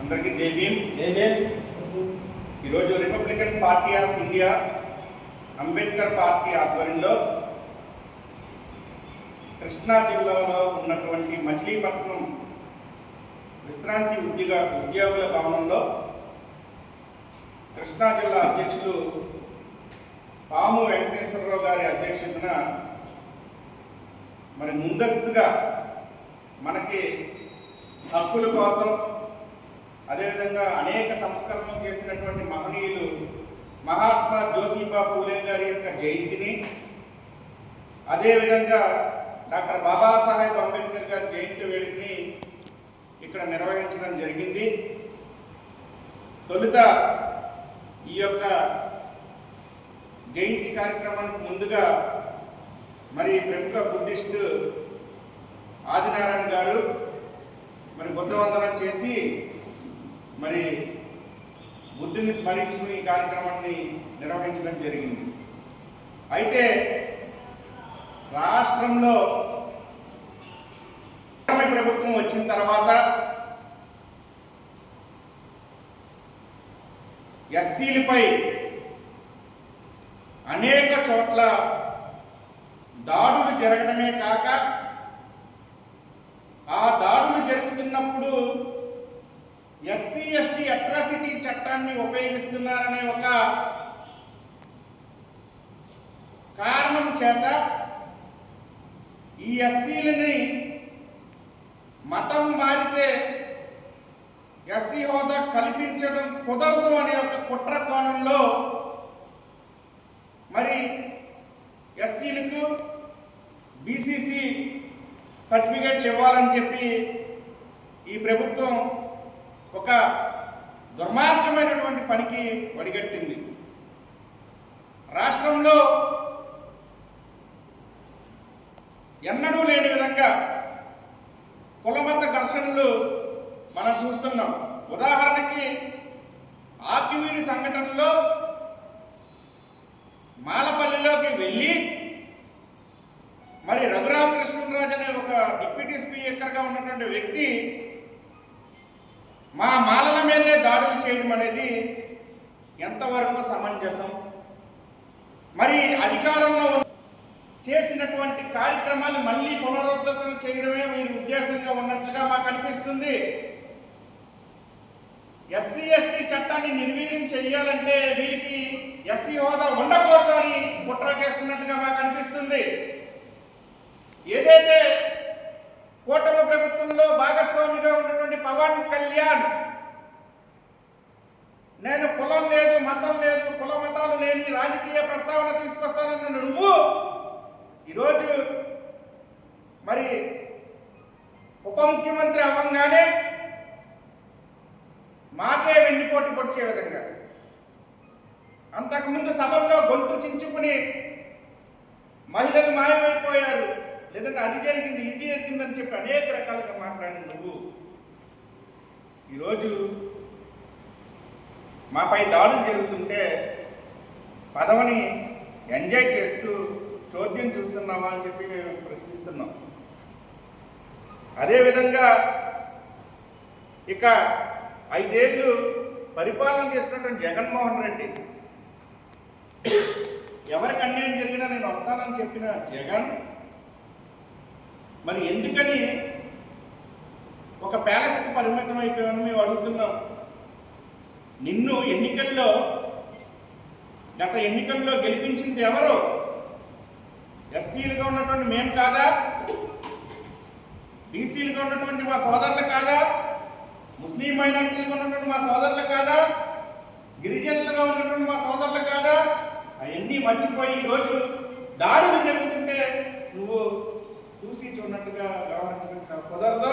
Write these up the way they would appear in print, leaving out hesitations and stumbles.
అందరికీ జై భీమ్. ఈరోజు Republican Party of India Ambedkar party ఆధ్వర్యంలో కృష్ణా జిల్లాలో ఉన్నటువంటి మచిలీపట్నం విశ్రాంతి ఉద్యోగుల భవనంలో కృష్ణా జిల్లా అధ్యక్షులు పాము వెంకటేశ్వరరావు గారి అధ్యక్షతన మరి ముందస్తుగా మనకి హక్కుల కోసం అదేవిధంగా అనేక సంస్కరణలు చేసినటువంటి మహనీయులు మహాత్మా జ్యోతిబా పూలే గారి యొక్క జయంతిని, అదేవిధంగా డాక్టర్ బాబాసాహెబ్ అంబేద్కర్ గారి జయంతి వేడుకని ఇక్కడ నిర్వహించడం జరిగింది. తొలుత ఈ యొక్క జయంతి కార్యక్రమానికి ముందుగా మరి ప్రముఖ బుద్ధిస్టు ఆదినారాయణ గారు మరి బుద్ధవందనం చేసి మరి బుద్ధుని స్మరించుకుని ఈ కార్యక్రమాన్ని నిర్వహించడం జరిగింది. అయితే రాష్ట్రంలో ప్రభుత్వం వచ్చిన తర్వాత ఎస్సీలపై అనేక చోట్ల దాడులు జరగడమే కాక ఆ దాడులు జరుగుతున్నప్పుడు ఎస్సీ ఎస్టీ అట్రాసిటీ చట్టాన్ని ఉపయోగిస్తున్నారనే ఒక కారణం చేత ఈ ఎస్సీలని మతం మారితే ఎస్సీ హోదా కల్పించడం కుదరదు అనే ఒక కుట్ర కోణంలో మరి ఎస్సీలకు బీసీసీ సర్టిఫికేట్లు ఇవ్వాలని చెప్పి ఈ ప్రభుత్వం ఒక దుర్మార్గమైనటువంటి పనికి వడిగట్టింది. రాష్ట్రంలో ఎన్నడూ లేని విధంగా కులమత ఘర్షణలు మనం చూస్తున్నాం. ఉదాహరణకి ఆకివీడి సంఘటనలో మాలపల్లిలోకి వెళ్ళి మరి రఘురామకృష్ణరాజు అనే ఒక డిప్యూటీ స్పీకర్గా ఉన్నటువంటి వ్యక్తి మా మాలల మీదే దాడులు చేయడం అనేది ఎంతవరకు సమంజసం? మరి అధికారంలో చేసినటువంటి కార్యక్రమాలు మళ్ళీ పునరుద్ధరణ చేయడమే వీరి ఉద్దేశంగా ఉన్నట్లుగా మాకు అనిపిస్తుంది. ఎస్సీ ఎస్టీ చట్టాన్ని నిర్వీర్యం చేయాలంటే వీరికి ఎస్సీ హోదా ఉండకూడదు అని కుట్ర చేస్తున్నట్టుగా మాకు అనిపిస్తుంది. ఏదైతే కూటమి ప్రభుత్వంలో భాగస్వామిగా ఉన్నటువంటి పవన్ కళ్యాణ్ నేను కులం లేదు, మతం లేదు, కుల మతాలు లేని రాజకీయ ప్రస్తావన తీసుకొస్తానన్న నువ్వు ఈరోజు మరి ఉప ముఖ్యమంత్రి అవ్వంగానే మాకే వెండిపోటు పొడిచే విధంగా అంతకుముందు సభల్లో గొంతు చించుకుని మహిళలు మాయమైపోయారు, లేదంటే అది జరిగింది ఇది జరిగిందని చెప్పి అనేక రకాలుగా మాట్లాడిన నువ్వు ఈరోజు మాపై దాడులు జరుగుతుంటే పదవిని ఎంజాయ్ చేస్తూ చోద్యం చూస్తున్నావా అని చెప్పి మేము ప్రశ్నిస్తున్నాం. అదేవిధంగా ఇక 5 ఏళ్ళు పరిపాలన చేసినటువంటి జగన్మోహన్ రెడ్డి ఎవరికి అన్యాయం జరిగినా నేను వస్తానని చెప్పిన జగన్ మరి ఎందుకని ఒక ప్యాలెస్కి పరిమితం అయిపోయామని మేము అడుగుతున్నాం. నిన్ను గత ఎన్నికల్లో గెలిపించింది ఎవరు? ఎస్సీలుగా ఉన్నటువంటి మేము కాదా? బీసీలుగా ఉన్నటువంటి మా సోదరులు కాదా? ముస్లిం మైనారిటీలుగా ఉన్నటువంటి మా సోదరులు కాదా? గిరిజనులుగా ఉన్నటువంటి మా సోదరులు కాదా? అవన్నీ మర్చిపోయి ఈరోజు దాడులు జరుగుతుంటే నువ్వు చూసి చూడనట్టుగా వ్యవహరించడం కుదరదు.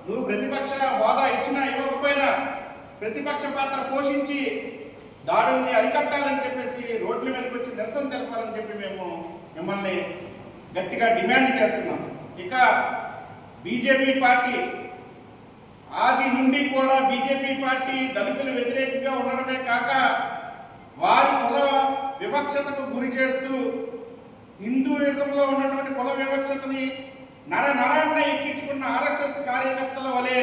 నువ్వు ప్రతిపక్ష హోదా ఇచ్చినా ఇవ్వకపోయినా ప్రతిపక్ష పాత్ర పోషించి దాడుల్ని అరికట్టాలని చెప్పేసి రోడ్ల మీదకి వచ్చి నిరసన తెలపాలని చెప్పి మేము మిమ్మల్ని గట్టిగా డిమాండ్ చేస్తున్నాం. ఇక బీజేపీ పార్టీ ఆది నుండి కూడా బీజేపీ పార్టీ దళితుల వ్యతిరేకంగా ఉండడమే కాక వారి కుల వివక్షతకు గురి చేస్తూ హిందూయిజంలో ఉన్నటువంటి కుల వివక్షతని నరాన్న ఎక్కించుకున్న ఆర్ఎస్ఎస్ కార్యకర్తల వలె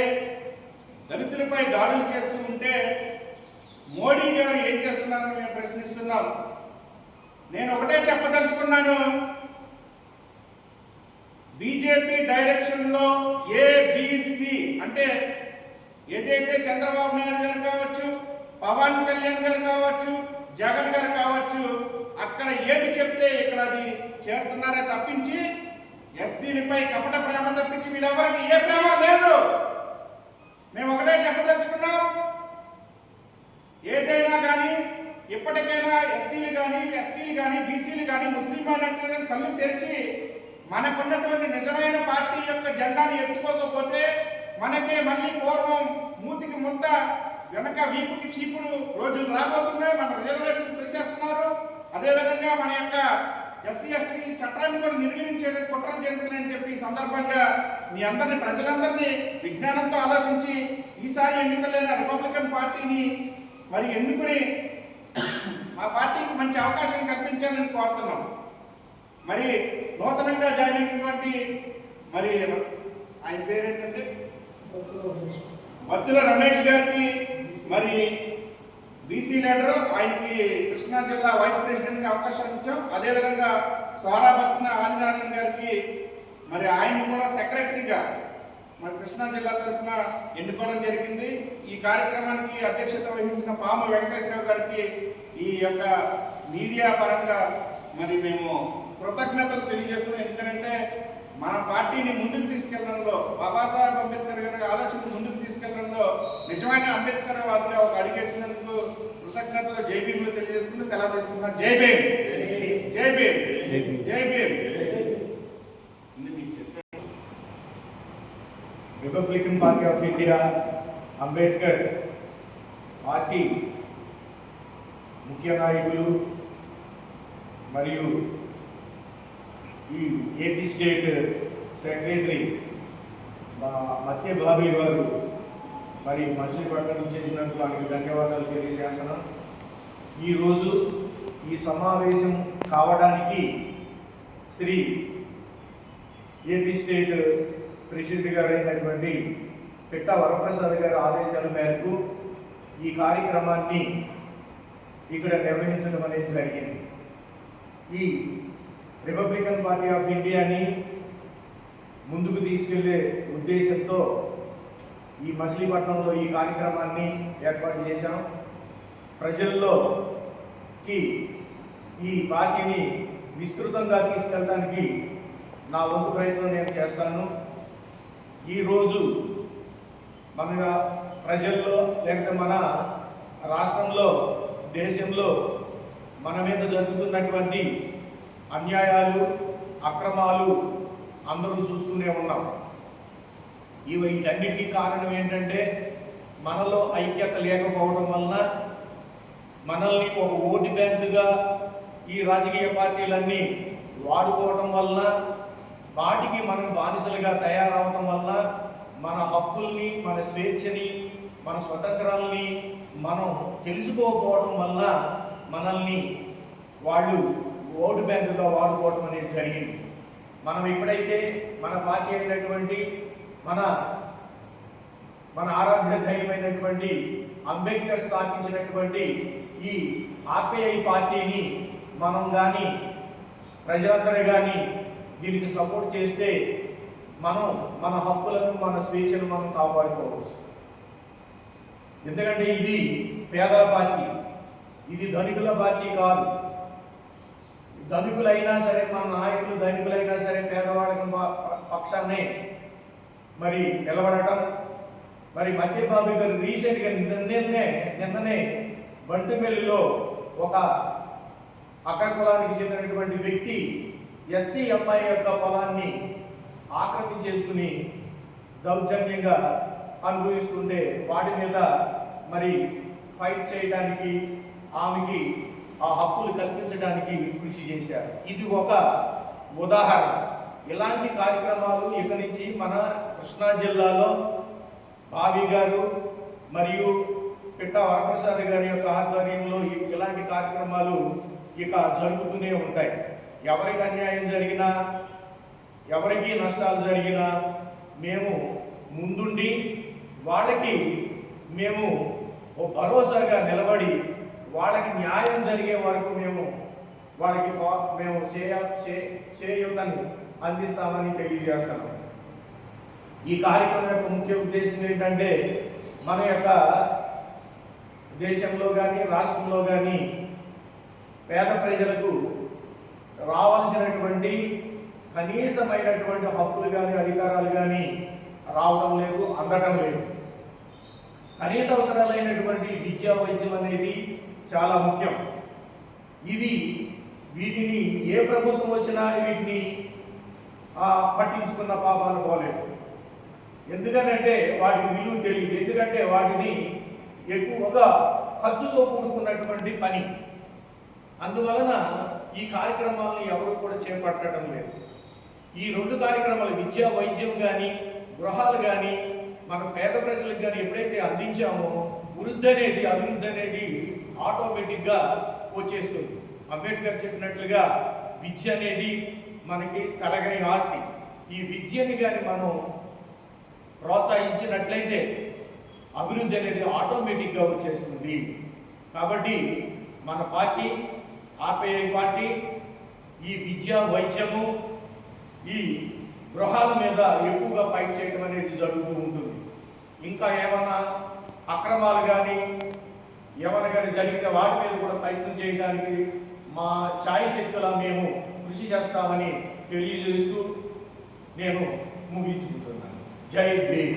దళితుల ఎస్సీలపై దాడులు చేస్తూ ఉంటే మోడీ గారు ఏం చేస్తున్నారని మేము ప్రశ్నిస్తున్నాం. నేను ఒకటే చెప్పదలుచుకున్నాను, బీజేపీ డైరెక్షన్లో ఏబిసి అంటే ఏదైతే చంద్రబాబు నాయుడు గారు కావచ్చు, పవన్ కళ్యాణ్ గారు కావచ్చు, జగన్ గారు కావచ్చు, అక్కడ ఏది చెప్తే ఇక్కడ అది చేస్తున్నారే తప్పించి ఎస్సీలపై కపట ప్రేమ తప్పించి వీళ్ళెవరికి ఏ ప్రేమ లేదు. మేము ఒకటే చెప్పదలుచుకున్నాం, ఏదైనా కానీ ఇప్పటికైనా ఎస్సీలు కానీ, ఎస్టీలు కానీ, బీసీలు కానీ, ముస్లిం మైనారిటీలు కళ్ళు తెరిచి మనకున్నటువంటి నిజమైన పార్టీ యొక్క జెండాని ఎత్తుకోకపోతే మనకే మళ్ళీ పూర్వం మూతికి ముంత వెనక వీపుకి చీపురు రోజులు రాబోతున్నాయి. మన రిజర్వేషన్ తీసేస్తున్నారు. అదేవిధంగా మన యొక్క ఎస్సీ ఎస్టీ చట్టాన్ని కూడా నిర్వహించేందుకు కుట్రలు జరుగుతున్నాయని చెప్పి ఈ సందర్భంగా మీ అందరినీ, ప్రజలందరినీ విజ్ఞానంతో ఆలోచించి ఈసారి ఎన్నికలైన రిపబ్లికన్ పార్టీని మరి ఎన్నుకుని మా పార్టీకి మంచి అవకాశం కల్పించాలని కోరుతున్నాం. మరి నూతనంగా జాయిన్ అయినటువంటి మరి ఆయన పేరేంటంటే మద్దుల రమేష్ గారికి మరి బీసీ లీడర్, ఆయనకి కృష్ణా జిల్లా వైస్ ప్రెసిడెంట్గా అవకాశం ఇచ్చాం. అదేవిధంగా సోడాబత్తిన ఆదినారాయణ గారికి మరి ఆయన కూడా సెక్రటరీగా మరి కృష్ణా జిల్లా తరఫున ఎన్నుకోవడం జరిగింది. ఈ కార్యక్రమానికి అధ్యక్షత వహించిన పాము వెంకటేశ్వరరావు గారికి ఈ యొక్క మీడియా పరంగా మరి మేము కృతజ్ఞతలు తెలియజేస్తున్నాం. ఎందుకంటే మన పార్టీని ముందుకు తీసుకెళ్లడంలో, బాబాసాహెబ్ అంబేద్కర్ గారి ఆలోచన ముందుకు తీసుకెళ్లడంలో నిజమైన అంబేద్కర్ వాదిగా ఒక అడిగేసినందుకు కృతజ్ఞతలు జై భీమ్లు తెలియజేసుకుంటూ సెలవు తీసుకుంటున్నాం. జై Bhim, Jai Bhim, Jai Bhim. Republican Party of India Ambedkar party ముఖ్య నాయకులు మరియు ఈ AP state secretary Matya Bobby గారు మరి మచిలీపట్నం చేసినందుకు ఆయనకు ధన్యవాదాలు తెలియజేస్తున్నాం. ఈరోజు ఈ సమావేశం కావడానికి శ్రీ ఏపీ స్టేట్ ప్రెసిడెంట్ గారు అయినటువంటి పిట్ట వరప్రసాద్ గారి ఆదేశాల మేరకు ఈ కార్యక్రమాన్ని ఇక్కడ నిర్వహించడం అనేది జరిగింది. ఈ రిపబ్లికన్ పార్టీ ఆఫ్ ఇండియాని ముందుకు తీసుకెళ్లే ఉద్దేశంతో ఈ మచిలీపట్నంలో ఈ కార్యక్రమాన్ని ఏర్పాటు చేశాం. ప్రజల్లోకి ఈ పార్టీని విస్తృతంగా తీసుకెళ్ళడానికి నా వంతు ప్రయత్నం నేను చేస్తాను. ఈరోజు మన ప్రజల్లో లేకపోతే మన రాష్ట్రంలో, దేశంలో మన మీద జరుగుతున్నటువంటి అన్యాయాలు, అక్రమాలు అందరూ చూస్తూనే ఉన్నాం. వీటన్నిటికీ కారణం ఏంటంటే మనలో ఐక్యత లేకపోవడం వలన, మనల్ని ఒక ఓటు బ్యాంకుగా ఈ రాజకీయ పార్టీలన్నీ వాడుకోవడం వలన, వాటికి మనం బానిసలుగా తయారవడం వల్ల మన హక్కుల్ని, మన స్వేచ్ఛని, మన స్వతంత్రాలని మనం తెలుసుకోకపోవడం వల్ల మనల్ని వాళ్ళు ఓటు బ్యాంకుగా వాడుకోవడం అనేది జరిగింది. మనం ఎప్పుడైతే మన పార్టీ అయినటువంటి మన ఆరాధ్య దైవమైనటువంటి అంబేద్కర్ స్థాపించినటువంటి ఈ ఆర్పిఐ పార్టీని మనం కానీ, ప్రజలందరూ కానీ దీనికి సపోర్ట్ చేస్తే మనం మన హక్కులను, మన స్వేచ్ఛను మనం కాపాడుకోవచ్చు. ఎందుకంటే ఇది పేదల పార్టీ, ఇది ధనికుల పార్టీ కాదు. ధనికులైనా సరే, మన నాయకులు ధనికులైనా సరే పేదవాళ్ళకి పక్షాన్నే మరి నిలబడటం. మరి మధ్యబాబు గారు రీసెంట్గా నిన్ననే బంటుమెల్లిలో ఒక అగ్రకులానికి చెందినటువంటి వ్యక్తి ఎస్సీ అమ్మాయి యొక్క పొలాన్ని ఆక్రమించేసుకుని దౌర్జన్యంగా అనుభవిస్తుంటే వాటి మీద మరి ఫైట్ చేయడానికి, ఆమెకి ఆ హక్కులు కల్పించడానికి కృషి చేశారు. ఇది ఒక ఉదాహరణ. ఇలాంటి కార్యక్రమాలు ఇక నుంచి మన కృష్ణా జిల్లాలో బాబీ గారు మరియు పిట్ట వరప్రసాద్ గారి యొక్క ఆధ్వర్యంలో ఇలాంటి కార్యక్రమాలు ఇక జరుగుతూనే ఉంటాయి. ఎవరికి అన్యాయం జరిగినా, ఎవరికి నష్టాలు జరిగినా మేము ముందుండి వాళ్ళకి మేము ఓ భరోసాగా నిలబడి వాళ్ళకి న్యాయం జరిగే వరకు వాళ్ళకి మేము చేయూతని అందిస్తామని తెలియజేస్తాము. ఈ కార్యక్రమం యొక్క ముఖ్య ఉద్దేశం ఏంటంటే మన యొక్క దేశంలో కానీ రాష్ట్రంలో కానీ పేద ప్రజలకు రావాల్సినటువంటి కనీసమైనటువంటి హక్కులు కానీ అధికారాలు కానీ రావడం లేదు, అందడం లేదు. కనీస అవసరాలైనటువంటి విద్యా వైద్యం అనేది చాలా ముఖ్యం. వీటిని ఏ ప్రభుత్వం వచ్చినా వీటిని పట్టించుకున్న పాపాలు పోలేదు. ఎందుకనంటే వాటికి విలువ తెలియదు. ఎందుకంటే వాటిని ఎక్కువగా ఖర్చుతో కూడుకున్నటువంటి పని. అందువలన ఈ కార్యక్రమాలను ఎవరు కూడా చేపట్టడం లేదు. ఈ రెండు కార్యక్రమాలు విద్యా వైద్యం కానీ గృహాలు కానీ మన పేద ప్రజలకు కానీ ఎప్పుడైతే అందించామో అభివృద్ధి అనేది ఆటోమేటిక్గా వచ్చేస్తుంది. అంబేద్కర్ చెప్పినట్లుగా విద్య అనేది మనకి తరగని ఆస్తి. ఈ విద్యని కానీ మనం ప్రోత్సహించినట్లయితే అభివృద్ధి అనేది ఆటోమేటిక్గా వచ్చేస్తుంది. కాబట్టి మన పార్టీ ఆర్పిఐ పార్టీ ఈ విద్యా వైద్యము ఈ గృహాల మీద ఎక్కువగా ఫైట్ చేయడం అనేది జరుగుతూ ఉంటుంది. ఇంకా ఏమన్నా అక్రమాలు కానీ ఏమైనా కానీ జరిగితే వాటి మీద కూడా ప్రయత్నం చేయడానికి మా ఛాయశక్తులా మేము కృషి చేస్తామని తెలియజేస్తూ నేను ముగించుకుంటున్నాను. జై భీమ్.